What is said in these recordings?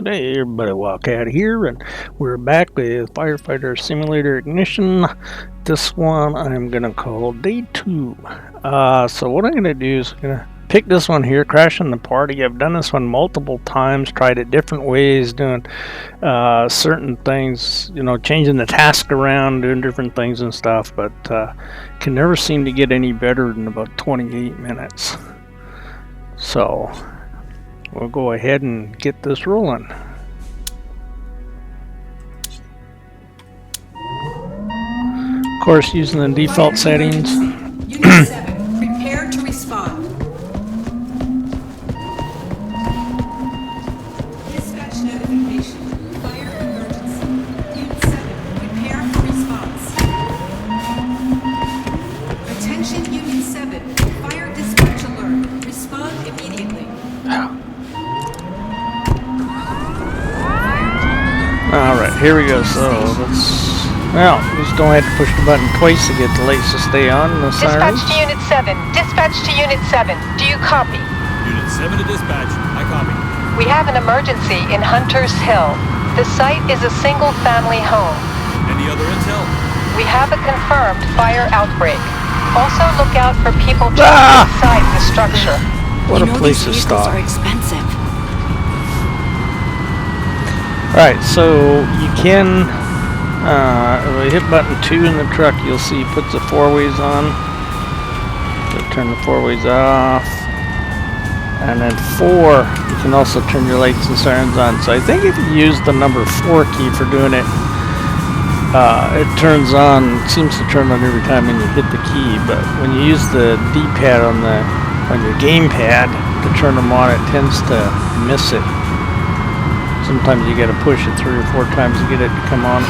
Hey everybody, Wildcat here, and we're back with Firefighter Simulator Ignition. This one I'm gonna call Day 2. So what I'm gonna do is I'm gonna pick this one here, Crashing the Party. I've done this one multiple times, tried it different ways, doing certain things, you know, changing the task around, doing different things and stuff, but can never seem to get any better than about 28 minutes. So we'll go ahead and get this rolling. Of course, using the default settings. Unit 7, prepare to respond. Dispatch notification. Fire emergency. Unit 7, prepare for response. Attention Unit 7, fire dispatch alert. Respond immediately. Alright, here we go. So let's, well, just don't have to push the button twice to get the lights to stay on. The Dispatch sirens. to Unit 7. Dispatch to Unit 7. Do you copy? Unit 7 to dispatch. I copy. We have an emergency in Hunter's Hill. The site is a single-family home. Any other intel? We have a confirmed fire outbreak. Also look out for people trapped inside the structure. What a place to stop. Are expensive. Alright, so you can, if you hit button 2 in the truck, you'll see it puts the 4-ways on. So turn the 4-ways off. And then 4, you can also turn your lights and sirens on. So I think if you use the number 4 key for doing it, it turns on, seems to turn on every time when you hit the key. But when you use the D-pad on your gamepad to turn them on, it tends to miss it. Sometimes you gotta push it 3 or 4 times to get it to come on.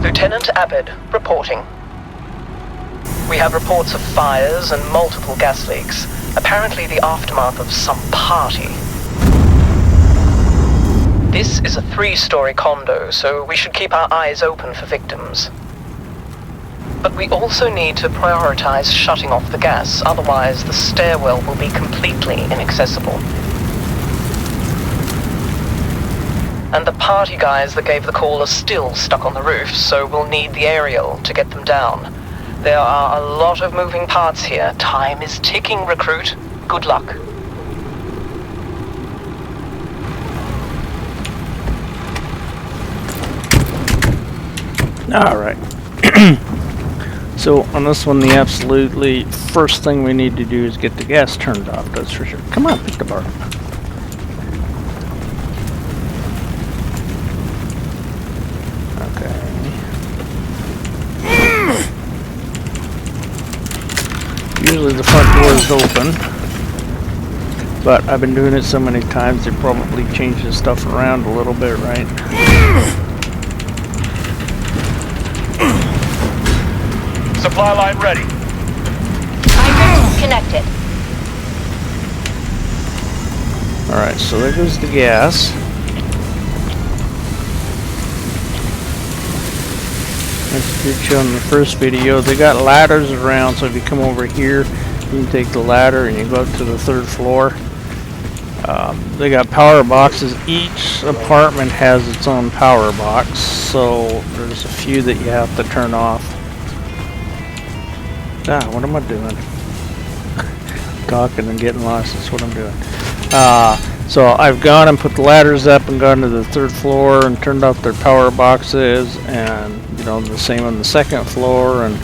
Lieutenant Abbott, reporting. We have reports of fires and multiple gas leaks. Apparently the aftermath of some party. This is a 3-story condo, so we should keep our eyes open for victims. But we also need to prioritize shutting off the gas, otherwise the stairwell will be completely inaccessible. And the party guys that gave the call are still stuck on the roof, so we'll need the aerial to get them down. There are a lot of moving parts here. Time is ticking, recruit. Good luck. Alright. So on this one, the absolutely first thing we need to do is get the gas turned off, that's for sure. Come on, pick the bar up. Okay. Usually the front door is open, but I've been doing it so many times they probably changed the stuff around a little bit, right? Supply line ready. Connected. Alright, so there goes the gas. As I did show in the first video, they got ladders around, so if you come over here, you can take the ladder and you go up to the 3rd floor. They got power boxes. Each apartment has its own power box, so there's a few that you have to turn off. What am I doing? Talking and getting lost, that's what I'm doing. So I've gone and put the ladders up and gone to the 3rd floor and turned off their power boxes, and you know, the same on the 2nd floor, and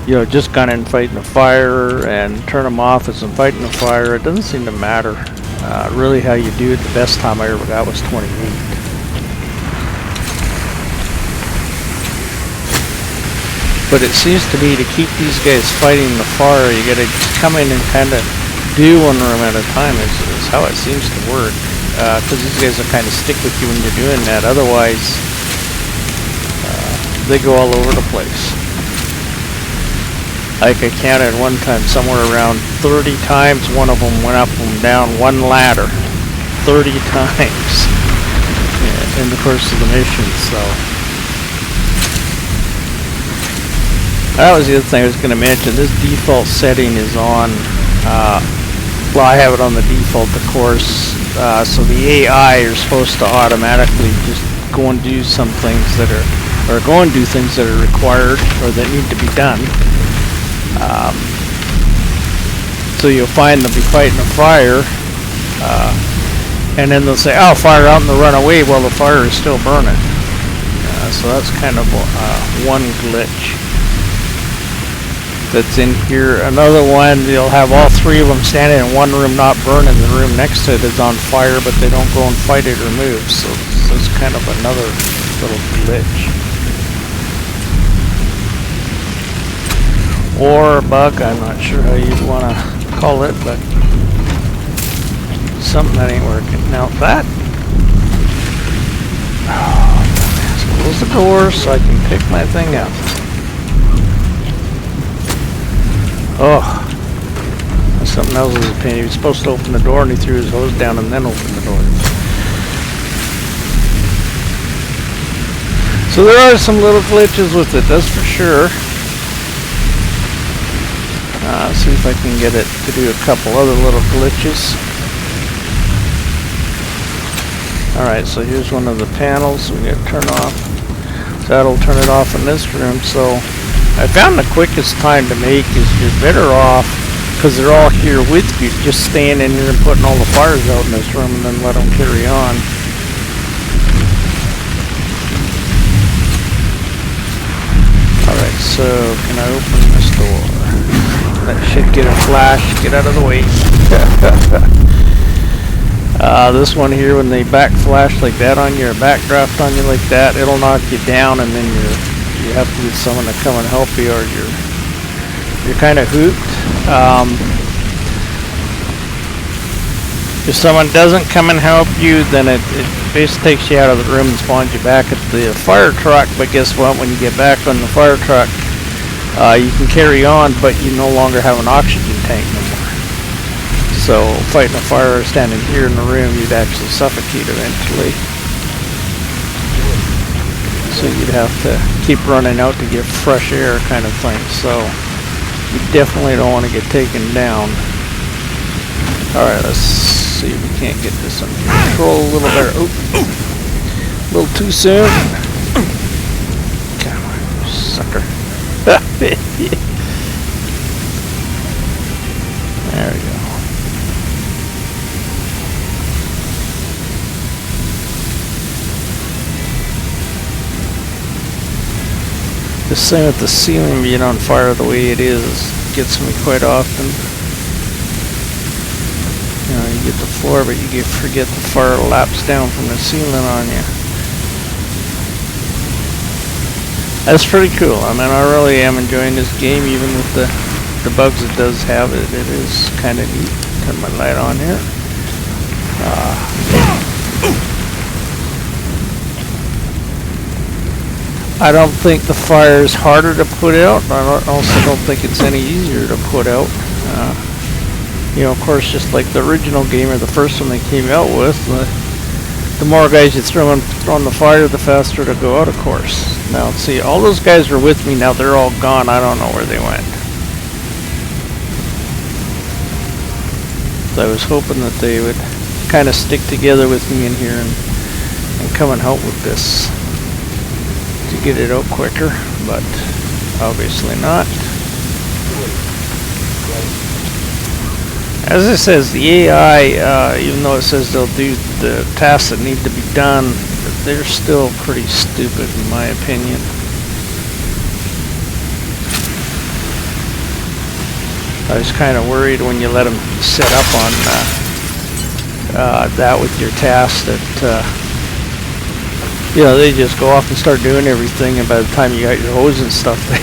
you know, just gone in fighting a fire and turn them off as I'm fighting a fire. It doesn't seem to matter really how you do it. The best time I ever got was 28. But it seems to me to keep these guys fighting the fire, you gotta come in and kind of do one room at a time is how it seems to work. Because these guys will kind of stick with you when you're doing that. Otherwise, they go all over the place. Like I counted one time, somewhere around 30 times one of them went up and down one ladder. 30 times in the course of the mission, so That was the other thing I was going to mention. This default setting is on, well, I have it on the default, of course, so the AI are supposed to automatically just go and do some things that are, or go and do things that are required or that need to be done. So you'll find they'll be fighting a fire, and then they'll say, "Oh, fire out," and they'll run away while the fire is still burning. So that's kind of one glitch that's in here. Another one, you'll have all three of them standing in one room not burning. The room next to it is on fire, but they don't go and fight it or move. So it's kind of another little glitch. Or a bug, I'm not sure how you'd want to call it, but something that ain't working. Now that, close the door so I can pick my thing up. Oh, something else is a pain. He was supposed to open the door and he threw his hose down and then opened the door. So there are some little glitches with it, that's for sure. See if I can get it to do a couple other little glitches. Alright, so here's one of the panels we got to turn off. That'll turn it off in this room. So I found the quickest time to make is you're better off, because they're all here with you, just staying in here and putting all the fires out in this room and then let them carry on. Alright, so can I open this door? That should get a flash. Get out of the way. This one here, when they back flash like that on you, or backdraft on you like that, it'll knock you down, and then you have to get someone to come and help you, or you're kind of hooped. If someone doesn't come and help you, then it basically takes you out of the room and spawns you back at the fire truck. But guess what? When you get back on the fire truck, you can carry on, but you no longer have an oxygen tank no more. So fighting a fire standing here in the room, you'd actually suffocate eventually. So you'd have to keep running out to get fresh air kind of thing. So you definitely don't want to get taken down. Alright, let's see if we can't get this under control a little better. Oh, a little too soon. Come on, sucker. There we go. This thing with the ceiling being on fire the way it is gets me quite often. You know, you get the floor, but you forget the fire laps down from the ceiling on you. That's pretty cool. I mean, I really am enjoying this game, even with the bugs it does have. It is kind of neat. Turn my light on here. I don't think the fire is harder to put out. I also don't think it's any easier to put out. You know, of course, just like the original game, or the first one they came out with, the more guys you throw on the fire, the faster it'll go out, of course. Now, see, all those guys were with me. Now they're all gone. I don't know where they went. So I was hoping that they would kind of stick together with me in here and come and help with this to get it out quicker, but obviously not. As it says, the AI, even though it says they'll do the tasks that need to be done, they're still pretty stupid in my opinion. I was kind of worried when you let them set up on that with your task that you know, they just go off and start doing everything, and by the time you got your hose and stuff, they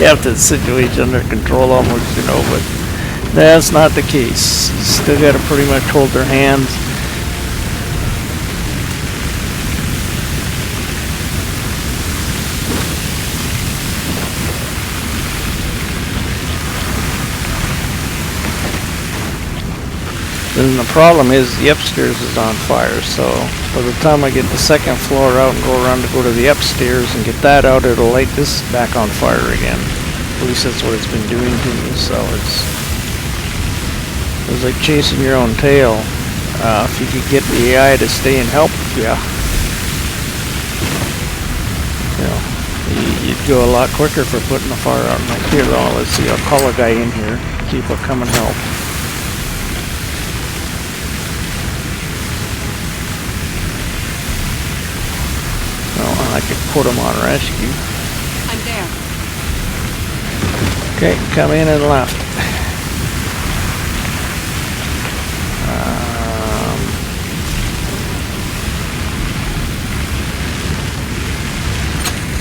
have the situation under control almost, you know, but that's not the case. You still got to pretty much hold their hands. Then the problem is the upstairs is on fire, so by the time I get the second floor out and go around to go to the upstairs and get that out, it'll light this back on fire again. At least that's what it's been doing to me. So it's like chasing your own tail. If you could get the AI to stay and help you, you'd go a lot quicker for putting the fire out. Like here, though, let's see. I'll call a guy in here. See if he'll come and help. Well, I could put him on rescue. I'm there. Okay, come in and left.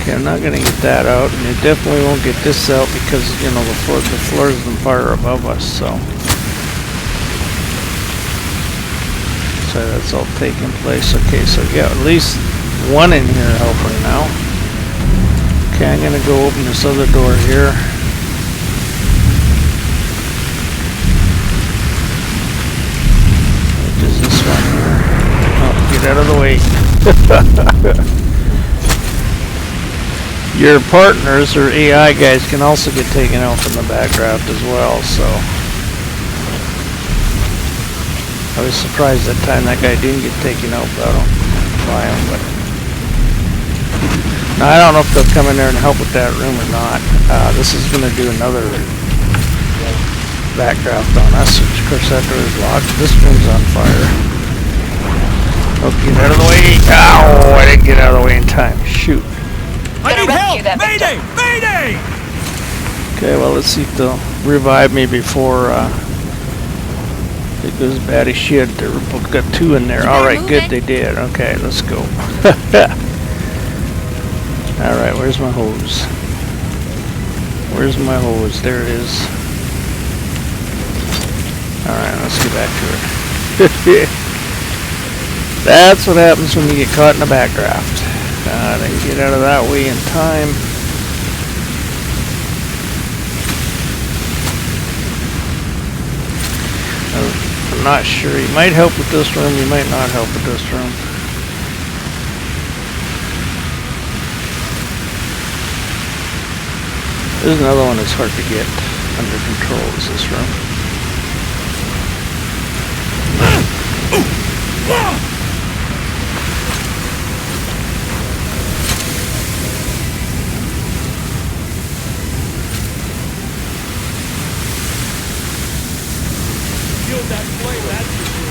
Okay, I'm not gonna get that out, and you definitely won't get this out because you know the floor's on fire above us. So that's all taking place. Okay, so yeah, at least one in here helping now. Okay, I'm gonna go open this other door here. Which is this one here. Oh, get out of the way. Your partners or AI guys can also get taken out from the backdraft as well, so. I was surprised that time that guy didn't get taken out by him, but. Now, I don't know if they'll come in there and help with that room or not. This is going to do another backdraft on us, which of course that door is locked. This room's on fire. Oh, get out of the way! Ow! I didn't get out of the way in time. Shoot. I need help! that Mayday! Mayday! Okay, well, let's see if they'll revive me before it goes bad as shit. They've got two in there. Alright, good, they did. Okay, let's go. Alright, where's my hose? Where's my hose? There it is. Alright, let's get back to it. That's what happens when you get caught in a backdraft. Then get out of that way in time. I'm not sure. He might help with this room. He might not help with this room. There's another one that's hard to get under control. Is this room? That flame, that's for sure.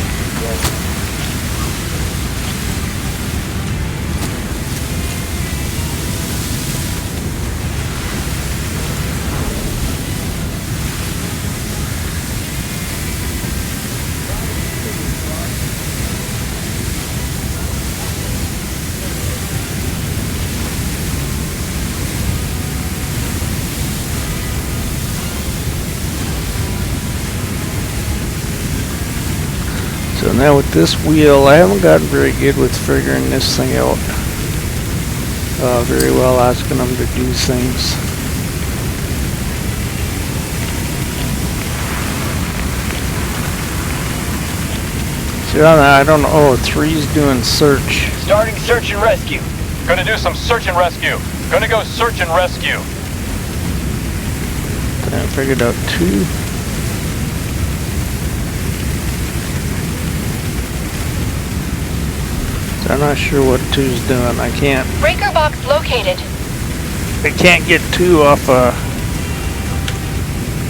So now with this wheel, I haven't gotten very good with figuring this thing out very well, asking them to do things. See, I don't know. Oh, 3's doing search. Starting search and rescue. Gonna do some search and rescue. Gonna go search and rescue. I figured out 2. I'm not sure what 2's doing. I can't. Breaker box located. I can't get 2 off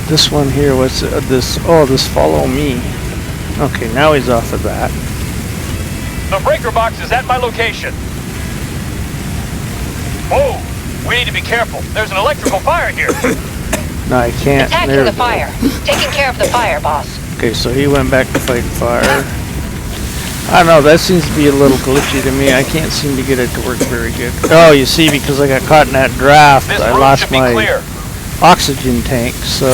this one here. What's this? Oh, this follow me. Okay, now he's off of that. The breaker box is at my location. Whoa! We need to be careful. There's an electrical fire here. No, I can't. Attacking There the we go. fire. Taking care of the fire, boss. Okay, so he went back to fighting fire. I don't know, that seems to be a little glitchy to me. I can't seem to get it to work very good. Oh, you see, because I got caught in that draft, This I room lost should be my clear. oxygen tank, so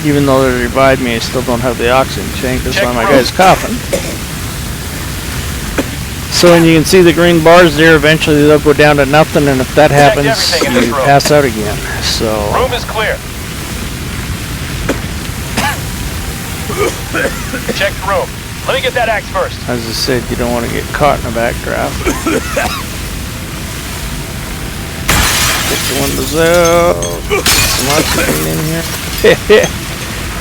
even though they revived me, I still don't have the oxygen tank. That's why my guy's coughing. So when you can see the green bars there, eventually they'll go down to nothing, and if that happens, everything in this you room. pass out again. So Room is clear. Check the room. Let me get that axe first. as I said, you don't want to get caught in a backdraft. the windows out. Get some oxygen in here.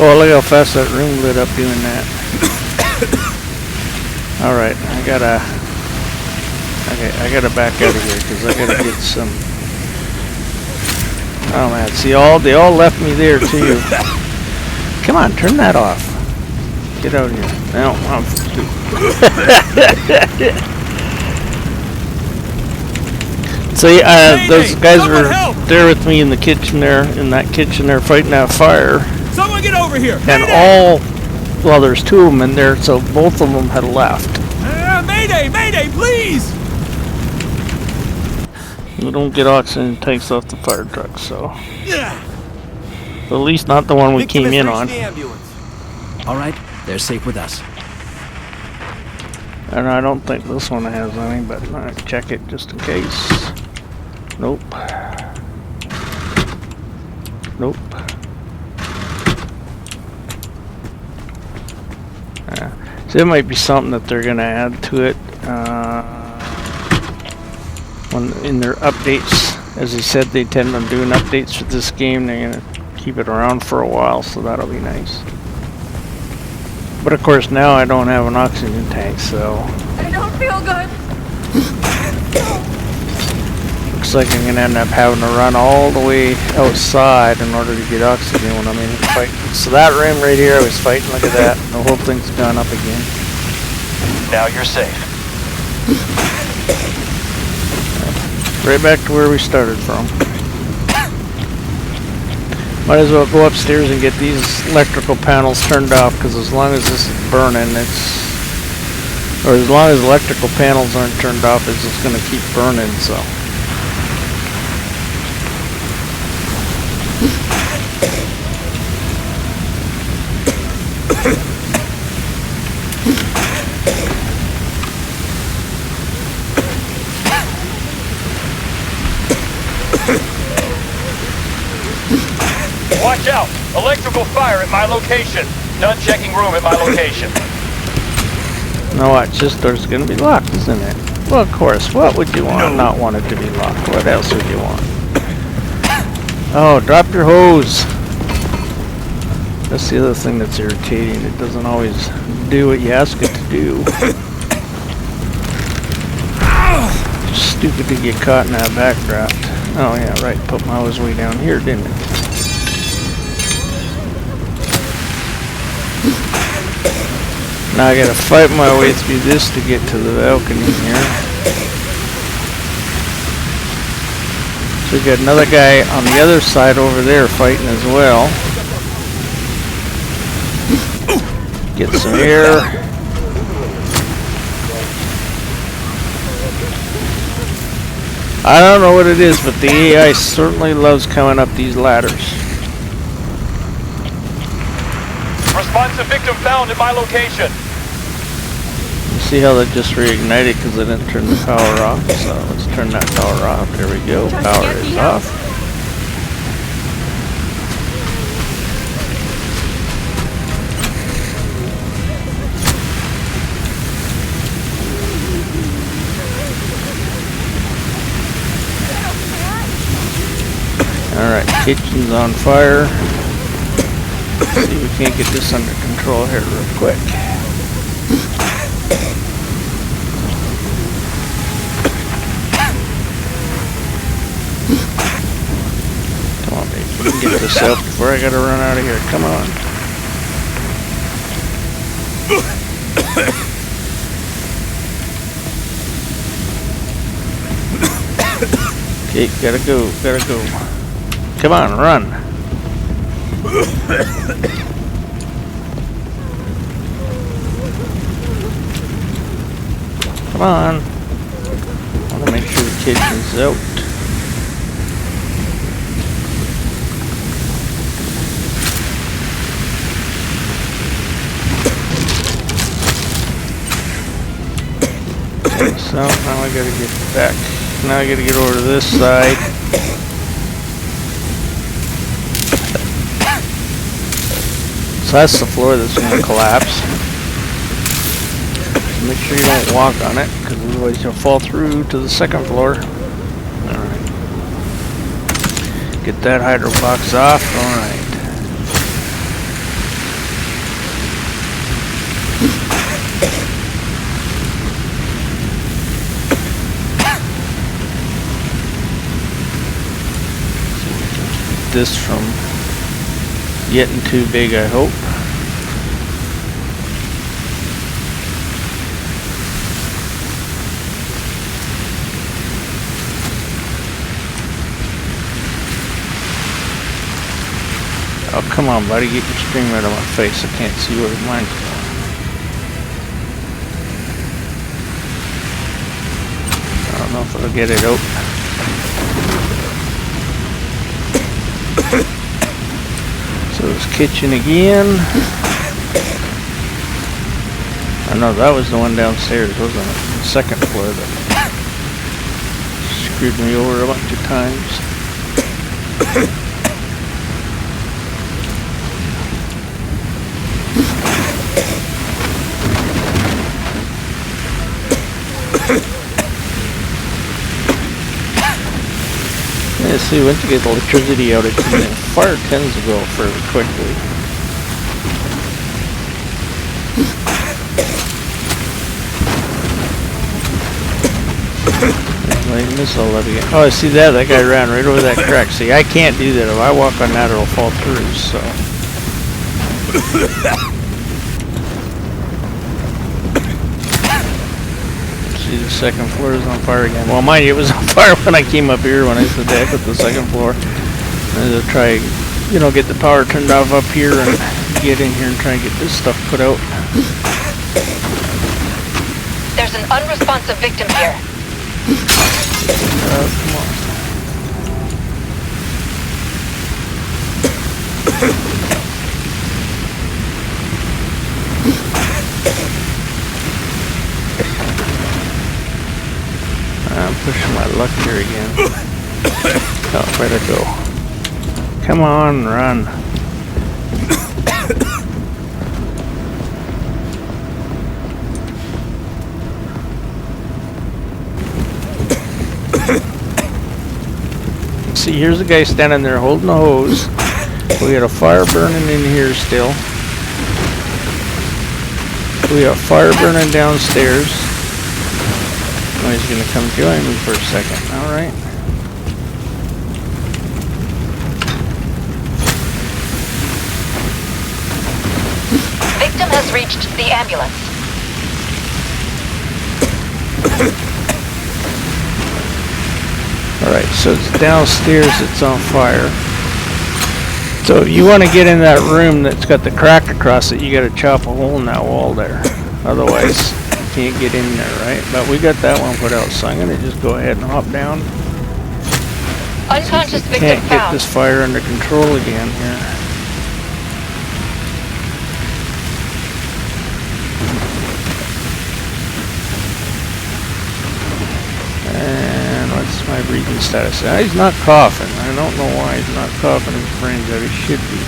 Oh, look how fast that room lit up doing that. Alright, I gotta back out of here because I gotta get some. Oh man, see, they all left me there too. Come on, turn that off. Get out of here. No, I'm See, those guys were there with me in the kitchen there, fighting that fire. Someone get over here! And well, there's two of them in there, so both of them had left. Mayday! Mayday, please! We don't get oxygen tanks off the fire truck, so. Yeah. At least not the one we came in on. All right, they're safe with us. And I don't think this one has any, but I'll check it just in case. Nope. Nope. So it might be something that they're gonna add to it in their updates. As I said, they tend on doing updates for this game. They're gonna keep it around for a while, so that'll be nice. But of course now I don't have an oxygen tank, so I don't feel good. looks like I'm gonna end up having to run all the way outside in order to get oxygen when I'm in the fight. So that room right here I was fighting, look at that. The whole thing's gone up again. Now you're safe. Right back to where we started from. Might as well go upstairs and get these electrical panels turned off, because as long as this is burning, or as long as electrical panels aren't turned off, it's just going to keep burning, so. Watch out! Electrical fire at my location. Done checking room at my location. Now watch, this door's gonna be locked, isn't it? Well, of course, what would you want? Not want it to be locked. What else would you want? Oh, drop your hose! That's the other thing that's irritating. It doesn't always do what you ask it to do. Stupid to get caught in that backdraft. Oh yeah, right, put my hose way down here, didn't it? Now I gotta fight my way through this to get to the balcony here. So we got another guy on the other side over there fighting as well. Get some air. I don't know what it is, but the AI certainly loves coming up these ladders. Responsive victim found at my location. See how that just reignited because I didn't turn the power off. So let's turn that power off. There we go. Power is off. Alright, kitchen's on fire. Let's see if we can't get this under control here real quick. Come on, baby. We can get this out before I gotta run out of here. Come on. Okay, gotta go, gotta go. Come on, run. Come on. I want to make sure the kitchen's out. Okay, so now I gotta get back. Now I gotta get over to this side. So that's the floor that's going to collapse. So make sure you don't walk on it, because otherwise you'll fall through to the second floor. Alright. Get that hydro box off. Alright. This from getting too big, I hope. Oh, come on, buddy, get your stream out of my face. I can't see where mine's going. I don't know if it'll get it open. So it's kitchen again. I know that was the one downstairs, wasn't it? The second floor that screwed me over a bunch of times. Yeah, see, once you get the electricity outage, the fire tends to go fairly quickly. Like missile again. Oh, I see that. That guy ran right over that crack. See, I can't do that. If I walk on that, it'll fall through. So. See, the second floor is on fire again. Well, mind you, it was on fire when I came up here when I said that with the second floor. I'm gonna try, you know, get the power turned off up here and get in here and try and get this stuff put out. There's an unresponsive victim here. Come on. I'm pushing my luck here again. Oh, where'd it go? Come on, run. See, here's a guy standing there holding a hose. We got a fire burning in here still. We got fire burning downstairs. Oh, he's gonna come join me for a second. Alright. Victim has reached the ambulance. Alright, so it's downstairs, it's on fire. So if you want to get in that room that's got the crack across it, you got to chop a hole in that wall there. Otherwise, you can't get in there, right? But we got that one put out, so I'm going to just go ahead and hop down. Unconscious victim Can't get found. this fire under control again here. And what's my breathing status? He's not coughing. I don't know why he's not coughing his brains out. He should be.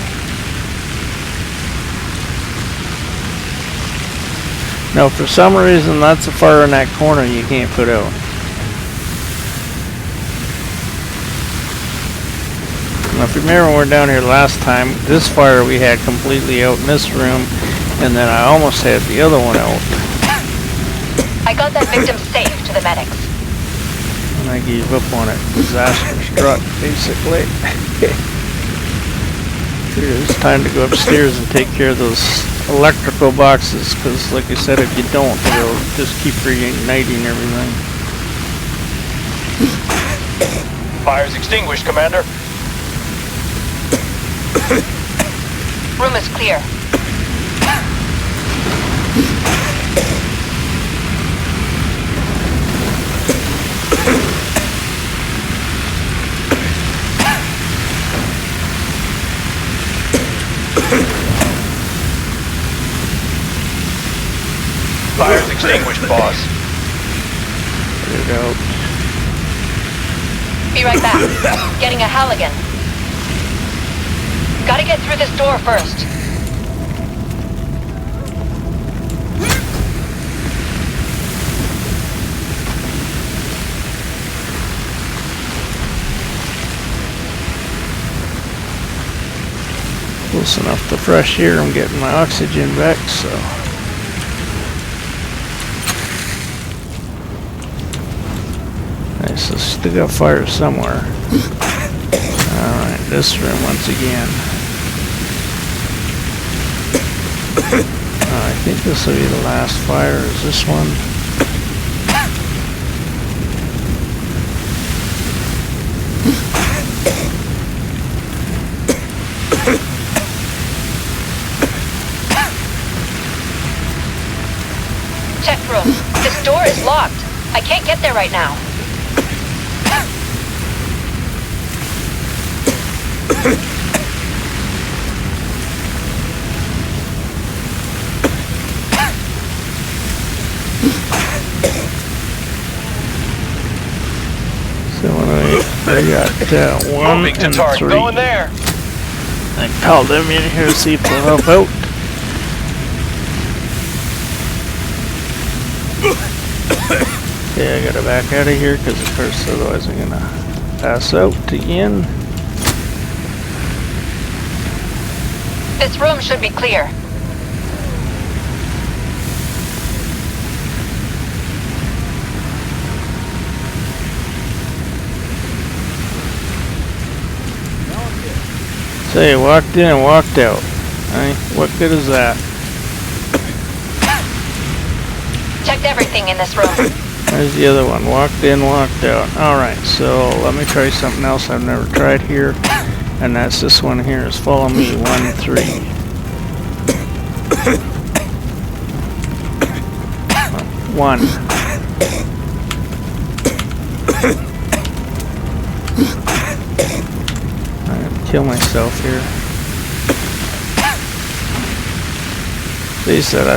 Now, for some reason, that's a fire in that corner you can't put out. Now, if you remember when we were down here last time, this fire we had completely out in this room, and then I almost had the other one out. I got that victim safe to the medics. And I gave up on it. Disaster struck, basically. It's time to go upstairs and take care of those electrical boxes, because like I said, if you don't, they'll just keep reigniting everything. Fire's extinguished, Commander. Room is clear. Fire's extinguished, boss. Put it out. Be right back. Getting a Halligan. Gotta get through this door first. Close enough to fresh air. I'm getting my oxygen back, so. Nice, so still got fire somewhere. Alright, this room once again. I think this will be the last fire. Is this one? Check room. This door is locked. I can't get there right now. So I got one Moving to and target. three. Going there. I called them in here to see if they'll help out. Okay, I gotta back out of here because of course otherwise I'm gonna pass out again. This room should be clear. Say, walked in and walked out. Hey, what good is that? Checked everything in this room. There's the other one. Walked in, walked out. Alright, so let me try something else I've never tried here. And that's this one here. Is follow me. 1, 3. One. I'm gonna kill myself here. They said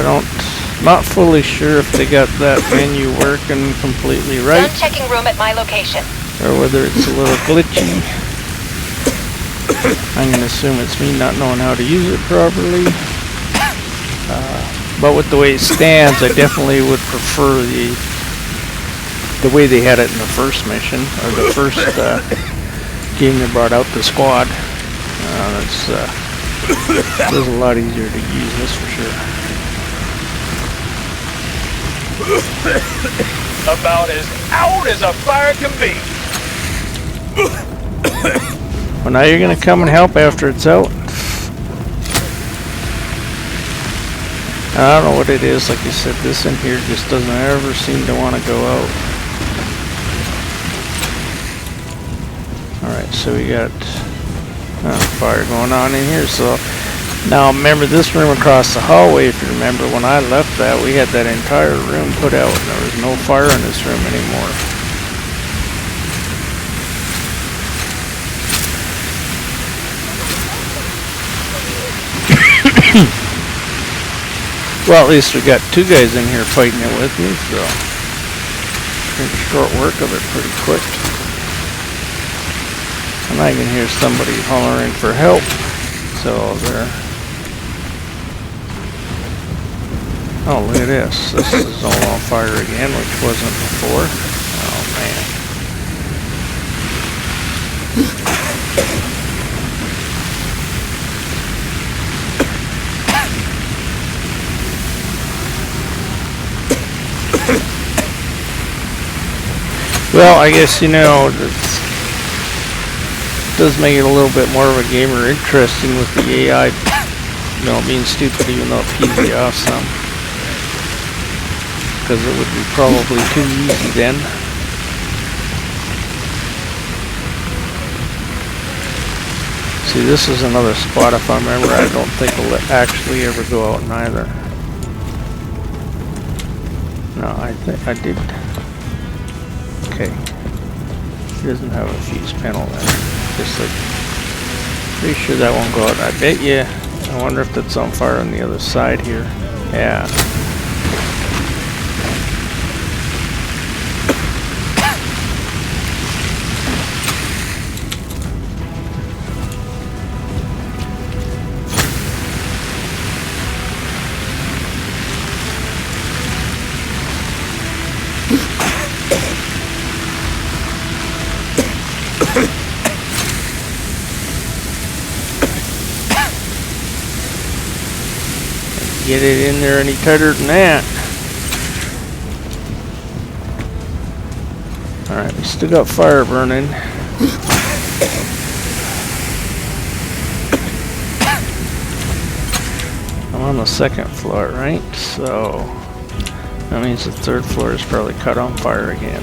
not fully sure if they got that menu working completely right, Done checking room at my location. or whether it's a little glitchy. I'm gonna assume it's me not knowing how to use it properly. But with the way it stands, I definitely would prefer the way they had it in the first mission, or the first game that brought out the squad. It was a lot easier to use, that's for sure. About as out as a fire can be. Well, now you're gonna come and help after it's out. I don't know what it is, like you said, this in here just doesn't ever seem to want to go out. Alright, so we got fire going on in here, so now remember this room across the hallway, if you remember when I left that, we had that entire room put out and there was no fire in this room anymore. Well, at least we got two guys in here fighting it with me, so make short work of it pretty quick. And I can hear somebody hollering for help, so they're... Oh, look at this. This is all on fire again, which wasn't before. Oh, man. Well, I guess, you know, it does make it a little bit more of a game or interesting with the AI, you know, being stupid even though it pees you off some. Because it would be probably too easy then. See, this is another spot, if I remember, I don't think it'll actually ever go out neither. No, I think I did. Okay. He doesn't have a fuse panel there. Just like, pretty sure that won't go out. I bet you. I wonder if that's on fire on the other side here. Yeah. get it in there any tighter than that. Alright, we still got fire burning. I'm on the second floor, right? So that means the third floor is probably caught on fire again.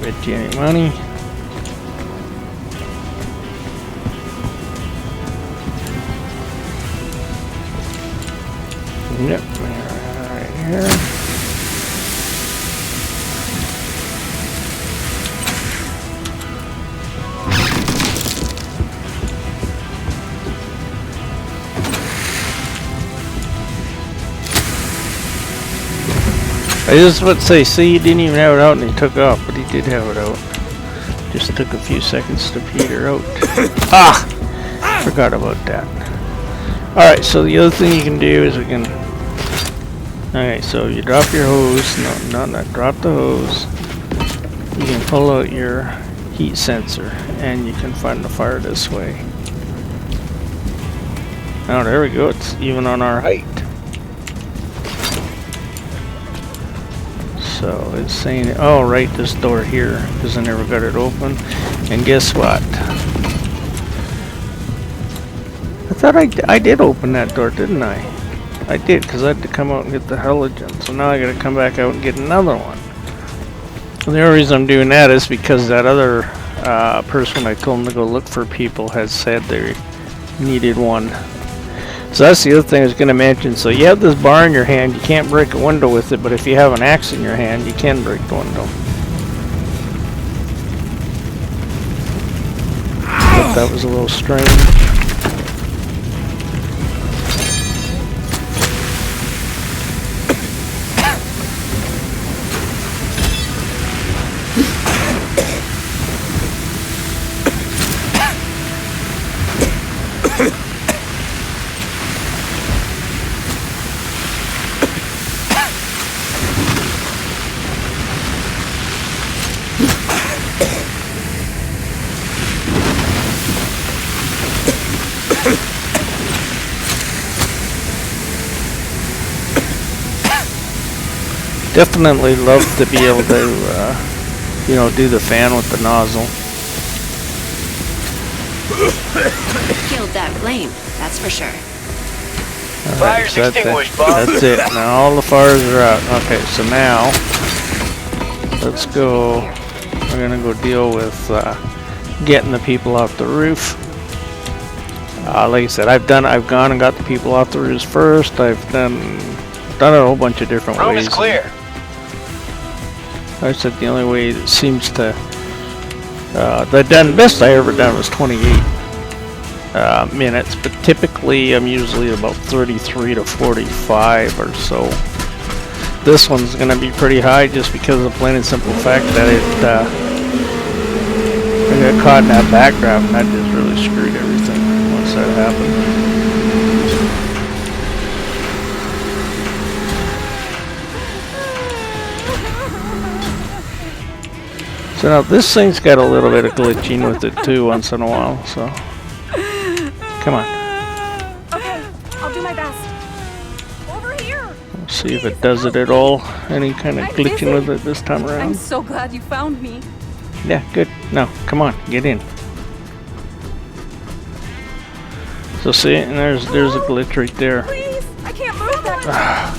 Bet you any money. Yep, right here. I just would say, see, he didn't even have it out and he took off, but he did have it out. Just took a few seconds to peter out. Ah! Forgot about that. Alright, so the other thing you can do is we can... Okay, so you drop your hose. No, not drop the hose. You can pull out your heat sensor and you can find the fire this way. Oh, there we go. It's even on our height. So it's saying, oh, right, this door here, because I never got it open. And guess what? I thought I did open that door, didn't I? I did, because I had to come out and get the halogen. So now I got to come back out and get another one. And the only reason I'm doing that is because that other person I told him to go look for people had said they needed one. So that's the other thing I was going to mention. So you have this bar in your hand, you can't break a window with it, but if you have an axe in your hand, you can break the window. But that was a little strange. Definitely love to be able to, you know, do the fan with the nozzle. Killed that flame, that's for sure. Fire's extinguished, Bob. That's it. Now all the fires are out. Okay, so now let's go. We're gonna go deal with getting the people off the roof. Like I said, I've gone and got the people off the roofs first. I've done it a whole bunch of different ways. Room is clear. I said the only way that seems to the best I ever done was 28 minutes, but typically I'm usually about 33 to 45 or so. This one's going to be pretty high just because of the plain and simple fact that I got caught in that backdraft and that just really screwed everything once that happened. So now this thing's got a little bit of glitching with it too once in a while, so come on. Okay, I'll do my best. Over here. Let's see if it does it at all. Any kind of I'm glitching busy. with it this time I'm around? so glad you found me. Yeah, good. No, come on, get in. So see, and there's a glitch right there. Please, I can't move that.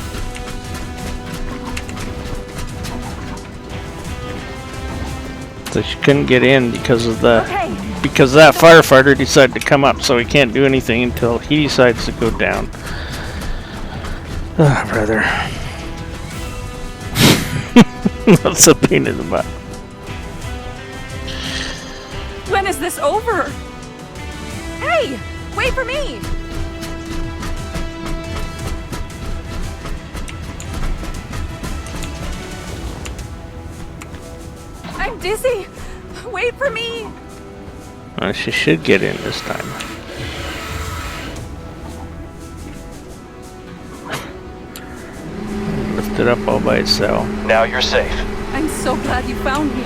So she couldn't get in because of Okay. because that firefighter decided to come up, so he can't do anything until he decides to go down. Ah, brother. That's a pain in the butt. When is this over? Hey, wait for me. I'm dizzy. Wait for me. She should get in this time. Lift it up all by itself. Now you're safe. I'm so glad you found me.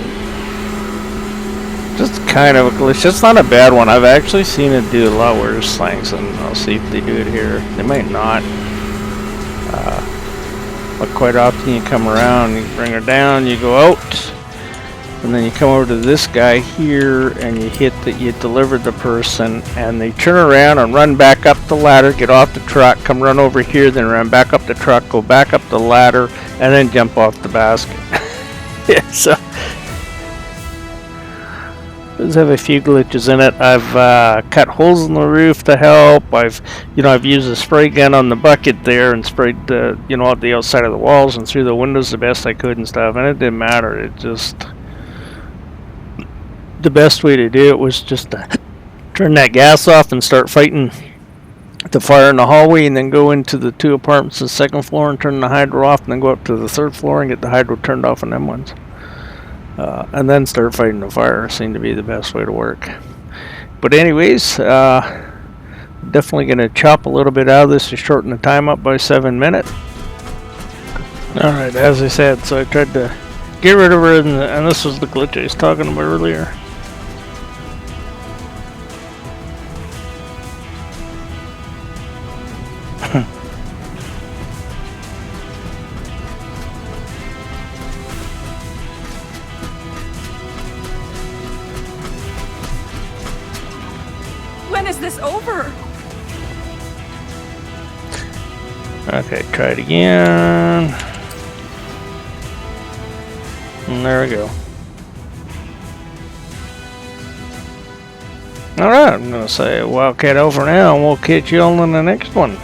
Just kind of a glitch. It's not a bad one. I've actually seen it do a lot worse things, and I'll see if they do it here. They might not. But quite often you come around, you bring her down, you go out, and then you come over to this guy here, and you hit that you delivered the person, and they turn around and run back up the ladder, get off the truck, come run over here, then run back up the truck, go back up the ladder, and then jump off the basket. Yeah, so does have a few glitches in it. I've cut holes in the roof to help. I've used a spray gun on the bucket there and sprayed out the outside of the walls and through the windows the best I could and stuff, and it didn't matter. It just, the best way to do it was just to turn that gas off and start fighting the fire in the hallway, and then go into the 2 apartments on the 2nd floor and turn the hydro off, and then go up to the 3rd floor and get the hydro turned off on them ones. And then start fighting the fire seemed to be the best way to work. But anyways, definitely going to chop a little bit out of this to shorten the time up by 7 minutes. Alright, as I said, so I tried to get rid of her, and this was the glitch I was talking about earlier. When is this over? Okay, try it again. And there we go. Alright, I'm going to say Wildcat over now, and we'll catch you all in the next one.